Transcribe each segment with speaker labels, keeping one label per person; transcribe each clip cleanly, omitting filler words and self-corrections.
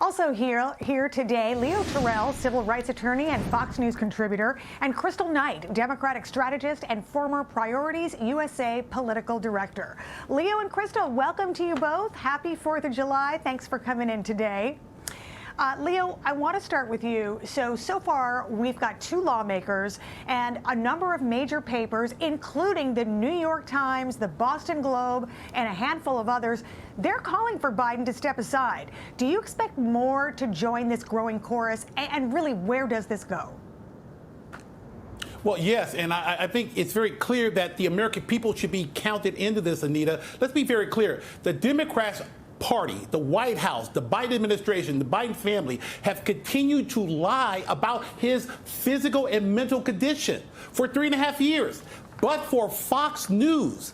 Speaker 1: Also here today, Leo Terrell, civil rights attorney and Fox News contributor, and Kristal Knight, Democratic strategist and former Priorities USA political director. Leo and Kristal, welcome to you both. Happy 4th of July. Thanks for coming in today. Leo, I want to start with you. So far, we've got two lawmakers and a number of major papers, including the New York Times, the Boston Globe, and a handful of others. They're calling for Biden to step aside. Do you expect more to join this growing chorus? And really, where does this go?
Speaker 2: Well, yes, and I think it's very clear that the American people should be counted into this, Anita. Let's be very clear. The Democrats Party, the White House, the Biden administration, the Biden family have continued to lie about his physical and mental condition for 3.5 years. But for Fox News,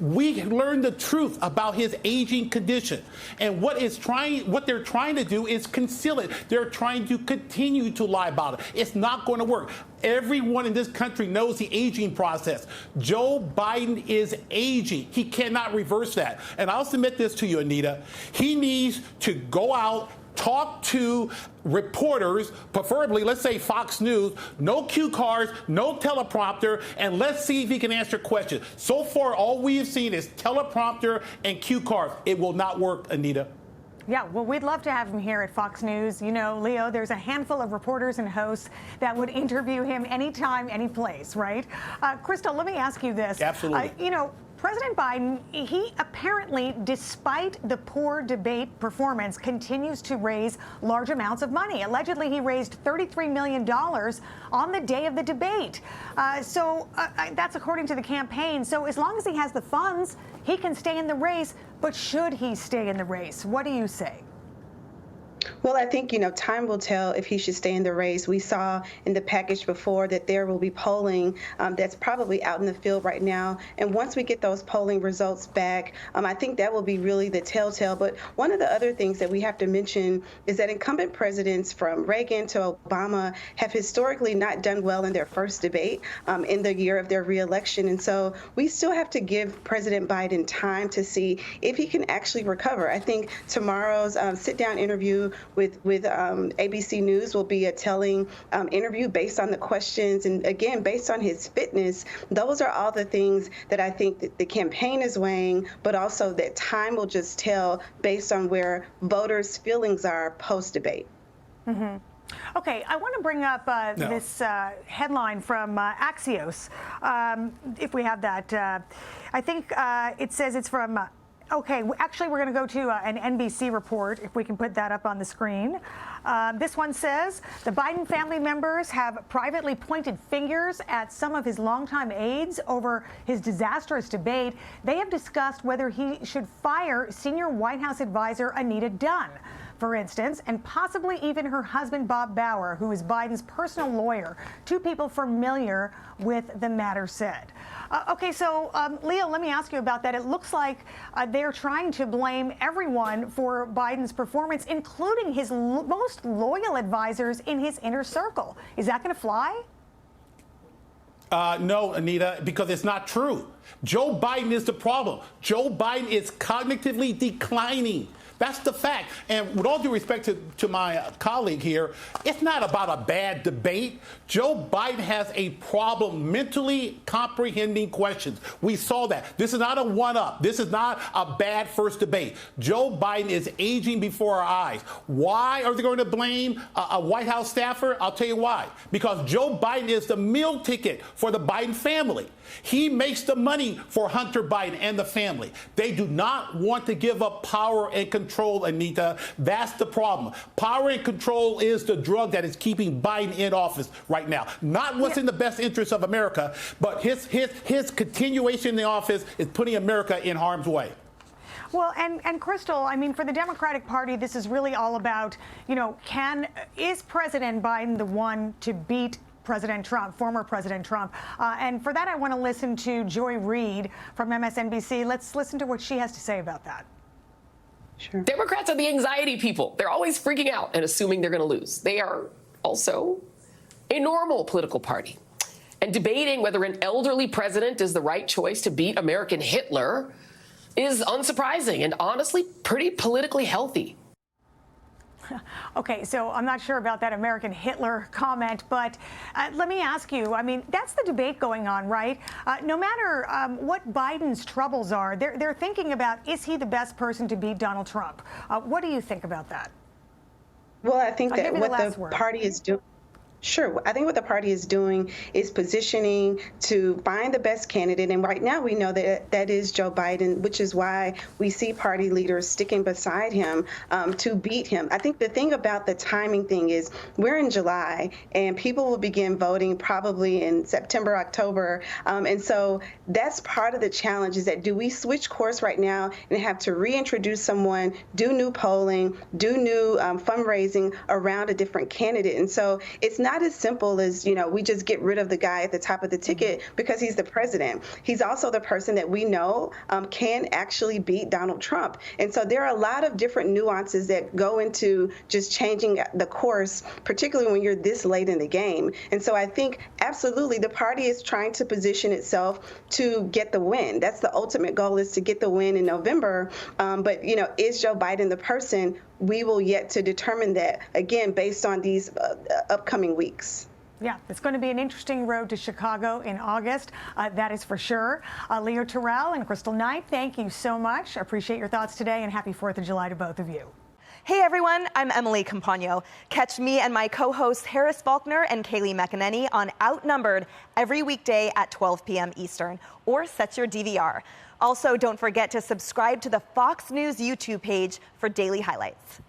Speaker 2: we learned the truth about his aging condition. And what they're trying to do is conceal it. They're trying to continue to lie about it. It's not going to work. Everyone in this country knows the aging process. Joe Biden is aging. He cannot reverse that. And I'll submit this to you, Anita. He needs to go out, talk to reporters, preferably, let's say Fox News, no cue cards, no teleprompter, and let's see if he can answer questions. So far, all we have seen is teleprompter and cue cards. It will not work, Anita.
Speaker 1: Yeah, well, we'd love to have him here at Fox News. You know, Leo, there's a handful of reporters and hosts that would interview him anytime, any place, right? Kristal, let me ask you this.
Speaker 2: Absolutely.
Speaker 1: President Biden, he apparently, despite the poor debate performance, continues to raise large amounts of money. Allegedly, he raised $33 million on the day of the debate. That's according to the campaign. So as long as he has the funds, he can stay in the race. But should he stay in the race? What do you say?
Speaker 3: Well, I think, time will tell if he should stay in the race. We saw in the package before that there will be polling that's probably out in the field right now. And once we get those polling results back, I think that will be really the telltale. But one of the other things that we have to mention is that incumbent presidents from Reagan to Obama have historically not done well in their first debate in the year of their reelection. And so we still have to give President Biden time to see if he can actually recover. I think tomorrow's sit-down interview with ABC News will be a telling interview based on the questions and, again, based on his fitness. Those are all the things that I think that the campaign is weighing, but also that time will just tell based on where voters' feelings are post-debate.
Speaker 1: Mm-hmm. Okay, I want to bring up this headline from Axios, if we have that. I think it says it's from okay, actually, we're going to go to an NBC report, if we can put that up on the screen. This one says, the Biden family members have privately pointed fingers at some of his longtime aides over his disastrous debate. They have discussed whether he should fire senior White House advisor Anita Dunn, for instance, and possibly even her husband, Bob Bauer, who is Biden's personal lawyer. Two people familiar with the matter said. Okay, so Leo, let me ask you about that. It looks like they're trying to blame everyone for Biden's performance, including his most loyal advisors in his inner circle. Is that going to fly?
Speaker 2: No, Anita, because it's not true. Joe Biden is the problem. Joe Biden is cognitively declining. That's the fact. And with all due respect to my colleague here, it's not about a bad debate. Joe Biden has a problem mentally comprehending questions. We saw that. This is not a one-up. This is not a bad first debate. Joe Biden is aging before our eyes. Why are they going to blame a White House staffer? I'll tell you why. Because Joe Biden is the meal ticket for the Biden family. He makes the money for Hunter Biden and the family. They do not want to give up power and control, Anita. That's the problem. Power and control is the drug that is keeping Biden in office right now. Not what's in the best interest of America, but his continuation in the office is putting America in harm's way.
Speaker 1: Well, and Kristal, I mean, for the Democratic Party, this is really all about, is President Biden the one to beat President Trump, former President Trump? And for that, I want to listen to Joy Reid from MSNBC. Let's listen to what she has to say about that.
Speaker 4: Sure. Democrats are the anxiety people. They're always freaking out and assuming they're going to lose. They are also a normal political party. And debating whether an elderly president is the right choice to beat American Hitler is unsurprising and honestly pretty politically healthy.
Speaker 1: Okay, so I'm not sure about that American Hitler comment, but let me ask you, I mean, that's the debate going on, right? No matter what Biden's troubles are, they're thinking about, is he the best person to beat Donald Trump? What do you think about that?
Speaker 3: Well, I think that what the party is doing. Sure. I think what the party is doing is positioning to find the best candidate. And right now we know that that is Joe Biden, which is why we see party leaders sticking beside him to beat him. I think the thing about the timing thing is we're in July and people will begin voting probably in September, October. And so that's part of the challenge is that do we switch course right now and have to reintroduce someone, do new polling, do new fundraising around a different candidate? And so it's not as simple as, we just get rid of the guy at the top of the ticket because he's the president. He's also the person that we know can actually beat Donald Trump. And so there are a lot of different nuances that go into just changing the course, particularly when you're this late in the game. And so I think absolutely the party is trying to position itself to get the win. That's the ultimate goal, is to get the win in November. But, is Joe Biden the person? We will yet to determine that, again, based on these upcoming weeks.
Speaker 1: Yeah, it's going to be an interesting road to Chicago in August. That is for sure. Leo Terrell and Kristal Knight, thank you so much. I appreciate your thoughts today, and happy 4th of July to both of you.
Speaker 5: Hey everyone, I'm Emily Campagno. Catch me and my co-hosts Harris Faulkner and Kaylee McEnany on Outnumbered every weekday at 12 p.m. Eastern, or set your DVR. Also, don't forget to subscribe to the Fox News YouTube page for daily highlights.